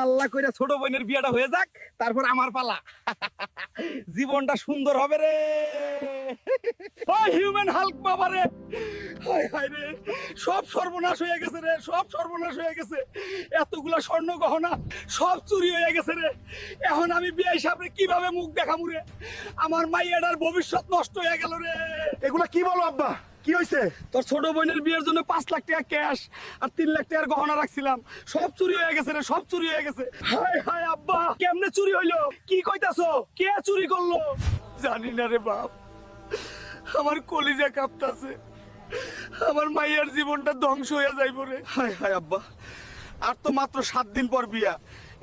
আল্লাহ কইরা ছোট বোনের বিয়েটা হয়ে যাক, তারপর আমার পালা। জীবনটা সুন্দর হবে রে। ওই হিউম্যান হাল্ক বাবা রে, হায় হায় রে, সব সর্বনাশ হয়ে গেছে রে, সব সর্বনাশ হয়ে গেছে। এতগুলা স্বর্ণ গহনা সব চুরি হয়ে গেছে রে। এখন আমি বিয়ে হিসাবে কিভাবে মুখ দেখামু রে? আমার মাইয়াটার ভবিষ্যৎ নষ্ট হয়ে গেল রে। এগুলা কি বলো আব্বা, কি হয়েছে? তোর ছোট বোনের বিয়ের জন্য 5 লাখ টাকা ক্যাশ আর 3 লাখ টাকার গহনা রাখছিলাম, সব চুরি হয়ে গেছে রে, সব চুরি হয়ে গেছে। হায় হায় আব্বা, কেমনে চুরি হইলো? কি কইতাছো? কে চুরি করলো? জানি না রে বাপ, আমার কলিজা কাঁপতাছে। আমার মাইয়ার জীবনটা ধ্বংস হয়ে যাইব রে। হায় হায় আব্বা, আর তো মাত্র 7 দিন পর বিয়া,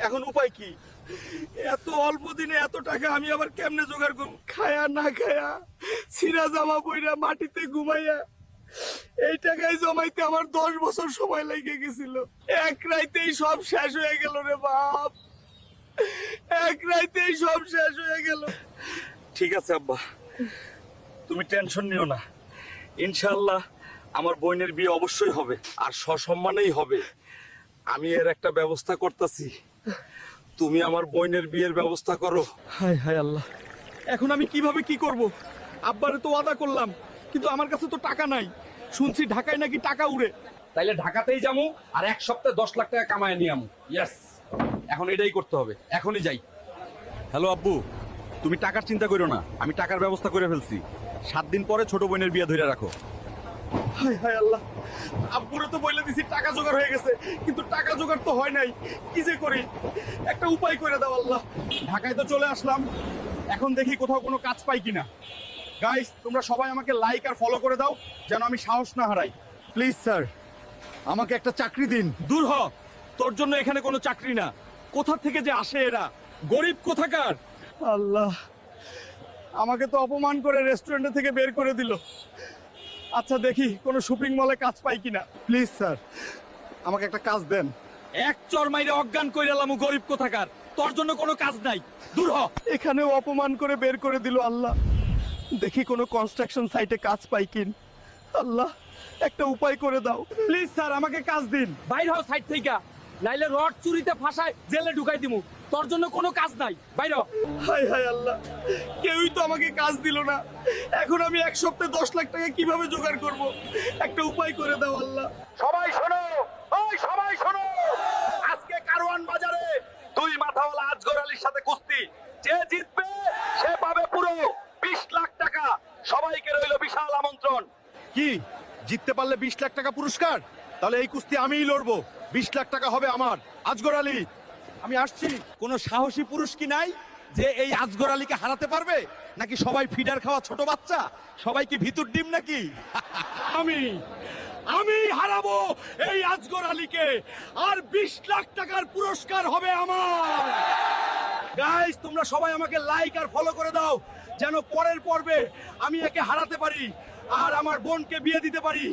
এখন উপায় কি? এত অল্প দিনে এত টাকা আমি আবার কেমনে জোগাড় করব? খায়া না খায়া, ছিঁড়া জামা পইরা মাটিতে ঘুমাইয়া এই টাকায় জমাইতে আমার 10 বছর সময় লেগে গেছিল। এক রাইতেই সব শেষ হয়ে গেল রে বাপ, এক রাইতেই সব শেষ হয়ে গেল। ঠিক আছে আব্বা, তুমি টেনশন নিও না, ইনশাআল্লাহ আমার বোনের বিয়ে অবশ্যই হবে, আর সসম্মানেই হবে। আমি এর একটা ব্যবস্থা করতেছি, তুমি আমার বোনের বিয়ের ব্যবস্থা করো। হায় হায় আল্লাহ, এখন আমি কিভাবে কি করব? আব্বারে তো ওয়াদা করলাম, কিন্তু আমার কাছে তো টাকা নাই। শুনছি ঢাকায় নাকি টাকা উড়ে। তাইলে ঢাকাতেই যাবো, আর 1 সপ্তাহে 10 লাখ টাকা কামায় নিয়ে আমু। ইয়েস, এখন এটাই করতে হবে, এখনই যাই। হ্যালো আব্বু, তুমি টাকার চিন্তা করো না, আমি টাকার ব্যবস্থা করে ফেলছি। 7 দিন পরে ছোট বোনের বিয়ে ধরে রাখো। হায় হায় আল্লাহ, আব্বুরে তো বলে দিছি টাকা জোগাড় হয়ে গেছে, কিন্তু টাকা জোগাড় তো হয় নাই। কি যে করি, একটা উপায় করে দাও আল্লাহ। ঢাকায় তো চলে আসলাম, এখন দেখি কোথাও কোনো কাজ পাই কিনা। গাইস, তোমরা সবাই আমাকে লাইক আর ফলো করে দাও, যেন আমি সাহস না হারাই। প্লিজ স্যার, আমাকে একটা চাকরি দিন। দূর হ, তোর জন্য এখানে কোনো চাকরি না। কোথা থেকে যে আসে এরা, গরিব কোথাকার। আল্লাহ, আমাকে তো অপমান করে রেস্টুরেন্ট থেকে বের করে দিল। আচ্ছা দেখি কোনো শপিং মলে কাজ পাই কিনা। প্লিজ স্যার, আমাকে একটা কাজ দেন। এক চর মাইরে অজ্ঞান কইরালাম, গরিব কোথাকার, তোর জন্য কোনো কাজ নাই। দূর হ। এখানেও অপমান করে বের করে দিল। আল্লাহ, দেখি কোনো কনস্ট্রাকশন সাইটে কাজ পাই কিন। আল্লাহ, একটা উপায় করে দাও প্লিজ স্যার, আমাকে কাজ দিন। বাইর হও সাইট থেকে, নাইলে রড চুরিতে ফাঁসায় জেলে ঢুকাই দিমু। তোর জন্য কোনো কাজ নাই, বাইর হ। হায় হায় আল্লাহ, কেউই তো আমাকে কাজ দিল না। এখন আমি 1 সপ্তাহে 10 লাখ টাকা কিভাবে জোগাড় করব? একটা উপায় করে দাও আল্লাহ। সবাই শোনো, ওই সবাই শোনো, আজকে কারওয়ান বাজারে 2 মাথাওয়ালা আজগর আলীর সাথে কুস্তি। যে জিতবে সে পাবে পুরো 20 লাখ টাকা। সবাইকে রইল বিশাল আমন্ত্রণ। কি, জিততে পারলে 20 লাখ টাকা পুরস্কার? তাহলে এই কুস্তি আমিই লড়বো, 20 লাখ টাকা হবে আমার। আজগর আলী, আমি আসছি। কোনো সাহসী পুরুষ কি নাই যে এই আজগর আলীকে হারাতে পারবে? নাকি সবাই ফিডার খাওয়া ছোট বাচ্চা? সবাই কি ভিতর ডিম নাকি? আমি আমি হারাবো এই আজগর আলীকে, আর 20 লাখ টাকার পুরস্কার হবে আমার। গাইস, তোমরা সবাই আমাকে লাইক আর ফলো করে দাও, যেন পরের পর্বে আমি একে হারাতে পারি আর আমার বোনকে বিয়ে দিতে পারি।